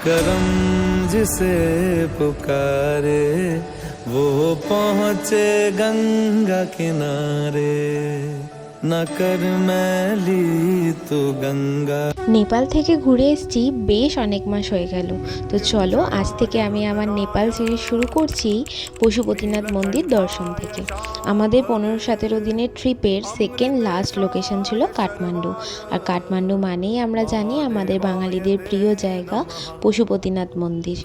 करम जिसे पुकारे वो पहुँचे गंगा किनारे न कर मैली तो गंगा। নেপাল থেকে ঘুরে এসেছি বেশ অনেক মাস হয়ে গেল। তো চলো আজ থেকে আমি আমার নেপাল সিরিজ শুরু করছি পশুপতিনাথ মন্দির দর্শন থেকে। আমাদের 15-17 দিনের ট্রিপের সেকেন্ড লাস্ট লোকেশন ছিল কাঠমান্ডু। আর কাঠমান্ডু মানেই আমরা জানি আমাদের বাঙালিদের প্রিয় জায়গা পশুপতিনাথ মন্দির।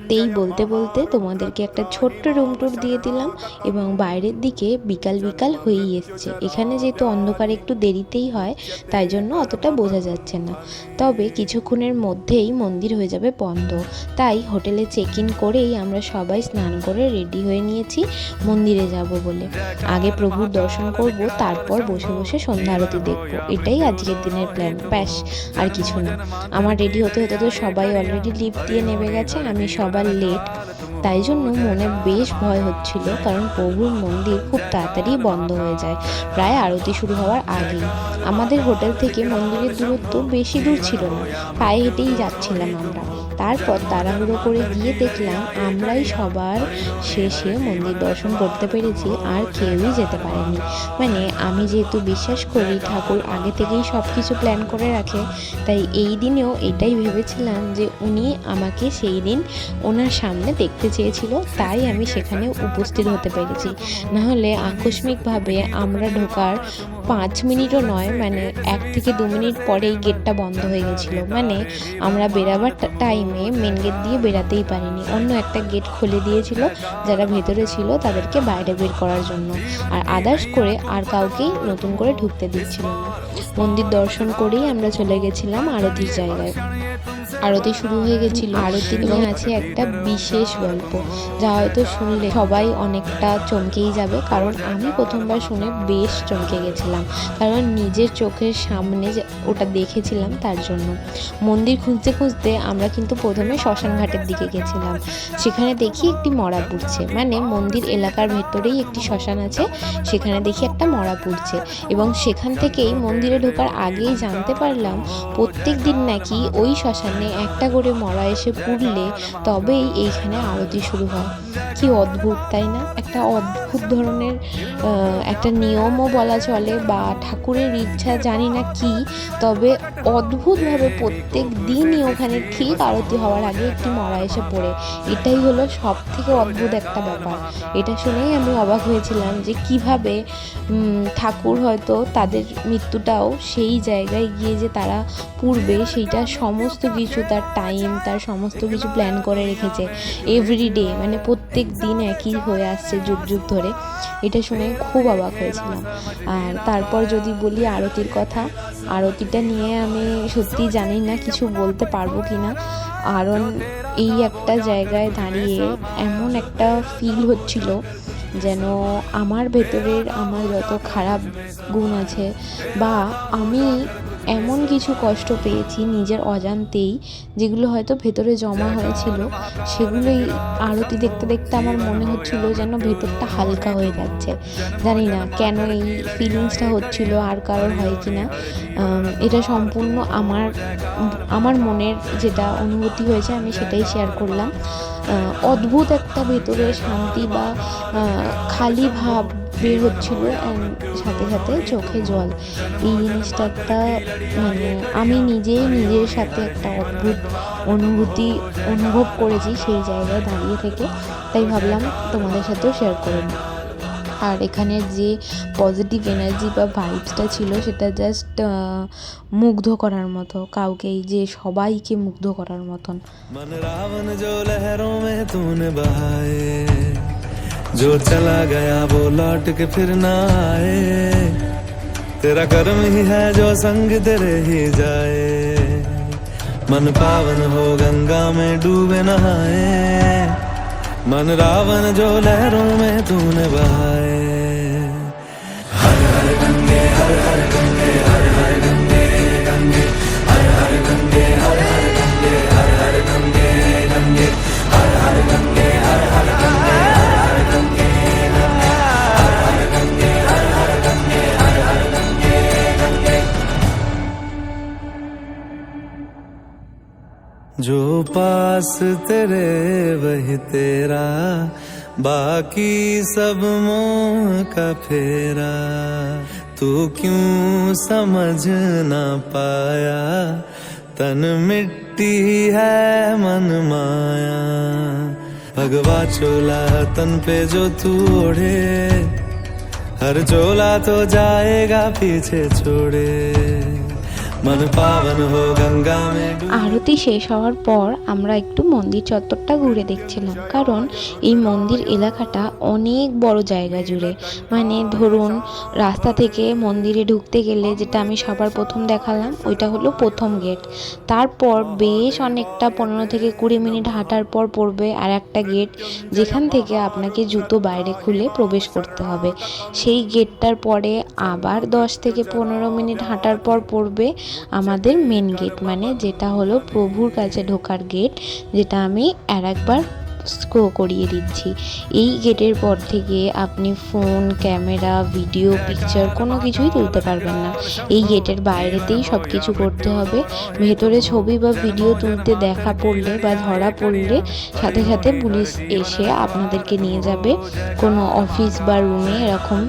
তেই বলতে বলতে তোমাদেরকে একটা ছোট্ট রুম ট্যুর দিয়ে দিলাম এবং বাইরের দিকে বিকাল বিকাল হয়েই এসছে। এখানে যেহেতু অন্ধকার একটু দেরিতেই হয় তাই জন্য অতটা বোঝা যাচ্ছে না, তবে কিছুক্ষণের মধ্যেই মন্দির হয়ে যাবে বন্ধ। তাই হোটেলে চেক ইন করেই আমরা সবাই স্নান করে রেডি হয়ে নিয়েছি মন্দিরে যাব বলে। আগে প্রভুর দর্শন করব, তারপর বসে বসে সন্ধ্যা আরতি দেখব, এটাই আজকের দিনের প্ল্যান, ব্যাস আর কিছু না। আমার রেডি হতে হতে তো সবাই অলরেডি লিফট দিয়ে নেমে গেছে, আমি সবার লেট, তাই জন্য মনে বেশ ভয় হচ্ছিল, কারণ প্রভুর মন্দির খুব তাড়াতাড়ি বন্ধ হয়ে যায় প্রায় আরতি শুরু হওয়ার আগেই। আমাদের হোটেল থেকে মন্দিরের দূরত্ব বেশি দূর ছিল না, পায়ে হেঁটেই যাচ্ছিলাম আমরা। তারপর তাড়াহুড়ো করে গিয়ে দেখলাম আমরাই সবার শেষে মন্দির দর্শন করতে পেরেছি, আর কেউই যেতে পারেনি। মানে আমি যেহেতু বিশ্বাস করি ঠাকুর আগে থেকেই সব কিছু প্ল্যান করে রাখে, তাই এই দিনেও এটাই ভেবেছিলাম যে উনি আমাকে সেই দিন ওনার সামনে দেখতে চেয়েছিল, তাই আমি সেখানে উপস্থিত হতে পেরেছি। নাহলে আকস্মিকভাবে আমরা ঢোকার 5 মিনিটও নয়, মানে 1 থেকে 2 মিনিট পরেই গেটটা বন্ধ হয়ে গেছিলো। মানে আমরা বেরাবার টাইমে মেন গেট দিয়ে বেরাতেই পারিনি, অন্য একটা গেট খুলে দিয়েছিল, যারা ভেতরে ছিল তাদেরকে বাইরে বের করার জন্য, আর আদার্স করে আর কাউকেই নতুন করে ঢুকতে দিচ্ছিল না। মন্দির দর্শন করেই আমরা চলে গেছিলাম আরতির জায়গায়। আরতি শুরু হয়ে গেছিল। আরতি নিয়ে আছে একটা বিশেষ গল্প, যা হয়তো শুনলে সবাই অনেকটা চমকেই যাবে, কারণ আমি প্রথমবার শুনে বেশ চমকে গেছিলাম, কারণ নিজের চোখের সামনে যে ওটা দেখেছিলাম তার জন্য। মন্দির খুঁজতে খুঁজতে আমরা কিন্তু প্রথমে শ্মশান ঘাটের দিকে গেছিলাম। সেখানে দেখি একটি মরা পুড়ছে, মানে মন্দির এলাকার ভেতরেই একটি শ্মশান আছে, সেখানে দেখি একটা মরা পুড়ছে, এবং সেখান থেকেই মন্দিরে ঢোকার আগেই জানতে পারলাম প্রত্যেক দিন নাকি ওই শ্মশানে একটা করে মরা এসে পুড়লে তবেই এইখানে আরতি শুরু হয়। কি অদ্ভুত তাই না? একটা অদ্ভুত ধরনের একটা নিয়মও বলা চলে, বা ঠাকুরের ইচ্ছা জানি না কি, তবে অদ্ভুতভাবে প্রত্যেক দিনই ওখানে ঠিক আরতি হওয়ার আগে একটি মরা এসে পড়ে। এটাই হলো সব থেকে অদ্ভুত একটা ব্যাপার। এটা শুনেই আমি অবাক হয়েছিলাম যে কিভাবে ঠাকুর হয়তো তাদের মৃত্যুটাও সেই জায়গায় গিয়ে যে তারা পূর্বে সেইটা সমস্ত কিছু, তার টাইম, তার সমস্ত কিছু প্ল্যান করে রেখেছে এভরিডে, মানে প্রত্যেক দিন একই হয়ে আসছে যুগ যুগ ধরে। এটা শুনে খুব অবাক হয়েছিলাম। আর তারপর যদি বলি আরতির কথা, আরতিটা নিয়ে আমি সত্যি জানি না কিছু বলতে পারবো কি না, কারণ এই একটা জায়গায় দাঁড়িয়ে এমন একটা ফিল হচ্ছিল যেন আমার ভেতরের আমার যত খারাপ গুণ আছে, বা আমি এমন কিছু কষ্ট পেয়েছি নিজের অজান্তেই, যেগুলো হয়তো ভেতরে জমা হয়েছিল, সেগুলোই আরতি দেখতে দেখতে আমার মনে হচ্ছিল যেন ভেতরটা হালকা হয়ে যাচ্ছে। জানি না কেন এই ফিলিংসটা হচ্ছিল, আর কারোর হয় কি না। এটা সম্পূর্ণ আমার মনের যেটা অনুভূতি হয়েছে আমি সেটাই শেয়ার করলাম। অদ্ভুত একটা ভেতরে শান্তি বা খালি ভাব বের হচ্ছিল, সাথে সাথে চোখে জল। এই জিনিসটা একটা মানে আমি নিজেই নিজের সাথে একটা অদ্ভুত অনুভূতি অনুভব করেছি সেই জায়গায় দাঁড়িয়ে থেকে, তাই ভাবলাম তোমাদের সাথেও শেয়ার করে নিই। আর এখানের যে পজিটিভ এনার্জি বা ভাইবসটা ছিল সেটা জাস্ট মুগ্ধ করার মতো, কাউকেই যে সবাইকে মুগ্ধ করার মতন। मन रावण जो लहरों में तूने बहाए, जो चला गया वो लौट के फिर ना आए, तेरा कर्म ही है जो संग तेरे ही जाए, मन पावन हो गंगा में डूबे नहाए, मन रावण जो लहरों में तूने बहाए। हर हर गंगे हर हर गंगे हर हर गंगे गंगे हर हर गंगे हर हर गंगे हर हर गंगे गंगे हर हर गंगे हर हर गंगे हर गंगे हर हर गंगे हर हर गंगे हर हर गंगे गंगे। जो पास तेरे वही तेरा, बाकी सब मोह का फेरा। तू क्यों समझ ना पाया, तन मिट्टी है मन माया। भगवा चोला तन पे जो तू ओढ़े, हर चोला तो जाएगा पीछे छोड़े। मन पावन हो गंगा में। আরতি শেষ হওয়ার পর আমরা একটু মন্দির চত্বরটা ঘুরে দেখছিলাম, কারণ এই মন্দির এলাকাটা অনেক বড় জায়গা জুড়ে। মানে ধরুন রাস্তা থেকে মন্দিরে ঢুকতে গেলে যেটা আমি সবার প্রথম দেখালাম ওইটা হলো প্রথম গেট। তারপর বেশ অনেকটা 15 থেকে 20 মিনিট হাঁটার পর পড়বে আর একটা গেট, যেখান থেকে আপনাকে জুতো বাইরে খুলে প্রবেশ করতে হবে। সেই গেটটার পরে আবার 10 থেকে 15 মিনিট হাঁটার পর পড়বে আমাদের মেন গেট, মানে যেটা হলো প্রভুর কাছে ঢোকার গেট, যেটা আমি আর একবার স্ক্রো করিয়ে দিচ্ছি। এই গেটের পর থেকে আপনি ফোন, ক্যামেরা, ভিডিও, পিকচার কোনো কিছুই তুলতে পারবেন না। এই গেটের বাইরেতেই সব কিছু করতে হবে। ভেতরে ছবি বা ভিডিও তুলতে দেখা পড়লে বা ধরা পড়লে সাথে সাথে পুলিশ এসে আপনাদেরকে নিয়ে যাবে কোনো অফিস বা রুমে, এরকম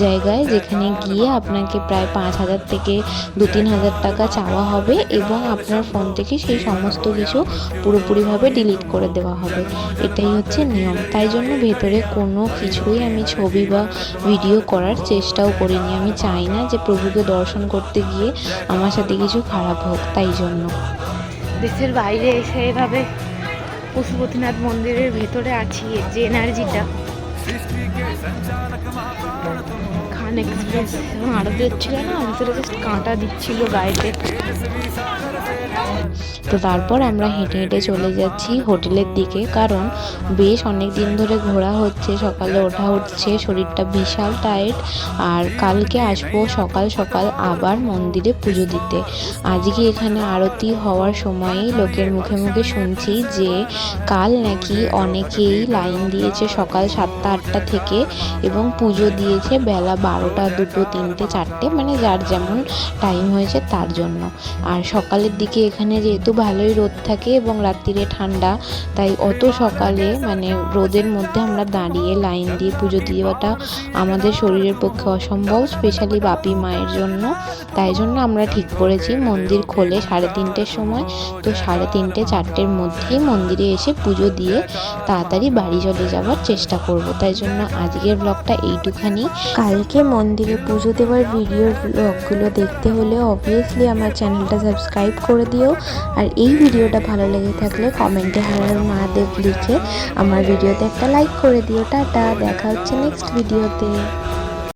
জায়গায় যেখানে গিয়ে আপনাকে প্রায় 5,000 থেকে 2-3 হাজার টাকা চাওয়া হবে এবং আপনার ফোন থেকে সেই সমস্ত কিছু পুরোপুরিভাবে ডিলিট করে দেওয়া হবে। এটাই হচ্ছে নিয়ম। তাই জন্য ভেতরে কোনো কিছুই আমি ছবি বা ভিডিও করার চেষ্টাও করিনি। আমি চাই না যে প্রভুকে দর্শন করতে গিয়ে আমার সাথে কিছু খারাপ হোক, তাই জন্য। দেশের বাইরে এসে এভাবে পশুপতিনাথ মন্দিরের ভেতরে আছি, যে এনার্জিটা। খান এক্সপ্রেস এবং আরতি হচ্ছিল না, ভিতরে জাস্ট কাঁটা দিচ্ছিল গাড়িতে। তো তারপর আমরা হেঁটে হেঁটে চলে যাচ্ছি হোটেলের দিকে, কারণ বেশ অনেক দিন ধরে ঘোরা হচ্ছে, সকালে ওঠা হচ্ছে, শরীরটা বিশাল টায়ার্ড। আর কালকে আসবো সকাল সকাল আবার মন্দিরে পুজো দিতে। আজকে এখানে আরতি হওয়ার সময়ই লোকের মুখে মুখে শুনছি যে কাল নাকি অনেকেই লাইন দিয়েছে সকাল 7টা-8টা থেকে এবং পুজো দিয়েছে বেলা 12টা, 2টো, 3টে, 4টে, মানে যার যেমন টাইম হয়েছে তার জন্য। আর সকালের দিকে এখানে যেহেতু ভালোই রোদ থাকে এবং রাত্রিরে ঠান্ডা, তাই অত সকালে মানে রোদের মধ্যে আমরা দাঁড়িয়ে লাইন দিয়ে পুজো দেওয়াটা আমাদের শরীরের পক্ষে অসম্ভব, স্পেশালি বাপি মায়ের জন্য। তাই জন্য আমরা ঠিক করেছি মন্দির খোলে 3:30টের সময়, তো 3:30, 4টের মধ্যেই মন্দিরে এসে পুজো দিয়ে তাড়াতাড়ি বাড়ি চলে যাওয়ার চেষ্টা করব। তাই জন্য আজকের ব্লগটা এইটুখানি। কালকে মন্দিরে পুজো দেওয়ার ভিডিওর ব্লগগুলো দেখতে হলে অবভিয়াসলি আমার চ্যানেলটা সাবস্ক্রাইব করে দিও। আর এই ভিডিওটা ভালো লেগে থাকলে কমেন্টে হর হর মহাদেব লিখে আমার ভিডিওতে একটা লাইক করে দিও। টাটা, দেখা হচ্ছে নেক্সট ভিডিওতে।